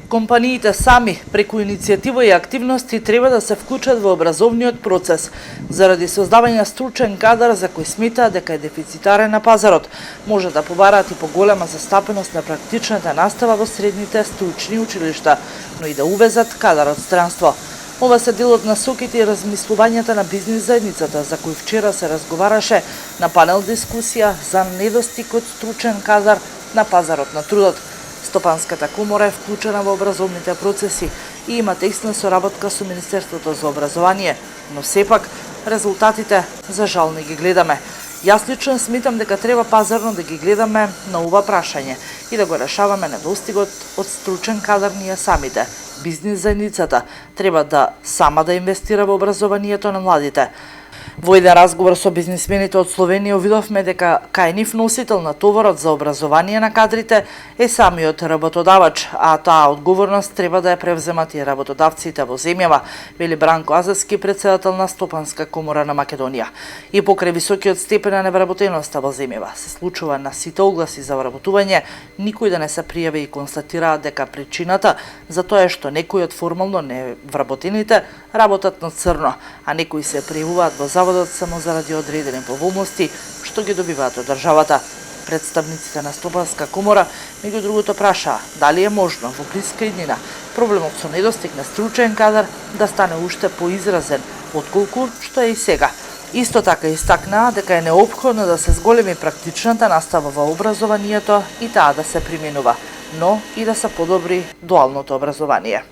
Компаниите сами, преку иницијатива и активности, треба да се вклучат во образовниот процес, заради создавање стручен кадар за кој сметаат дека е дефицитарен на пазарот. Може да побараат и поголема застапеност на практичната настава во средните стручни училишта, но и да увезат кадар од странство. Ова се дел од насоките и размислувањата на бизнис заедницата, за кој вчера се разговараше на панел дискусија за недостигот стручен кадар на пазарот на трудот. Стопанската комора е вклучена во образовните процеси и има тесна соработка со Министерството за образование, но сепак резултатите за жал не ги гледаме. Јас лично сметам дека треба пазарно да ги гледаме на ова прашање и да го решаваме недостигот од стручен кадар ние самите. Бизнис заедницата треба да сама да инвестира во образованието на младите. Во еден разговор со бизнисмените од Словенија видовме дека кај нив носител на товарот за образование на кадрите е самиот работодавач, а таа одговорност треба да ја превземат и работодавците во земјава, вели Бранко Азевски, председател на Стопанска комора на Македонија. И покрај високиот степен на невработеноста во земјава се случува на сите огласи за вработување, никој да не се пријави и констатира дека причината за тоа е што некои од формално невработените работат на црно, а некои се пријавуваат во заводот само заради одредени поволности што ги добиваат од државата. Представниците на Стопанска комора, меѓу другото, прашаа дали е можно во блиска иднина проблемот со недостиг на стручен кадар да стане уште поизразен отколку што е и сега. Исто така истакнаа дека е неопходно да се зголеми практичната настава во образованието и таа да се применува, но и да се подобри дуалното образование.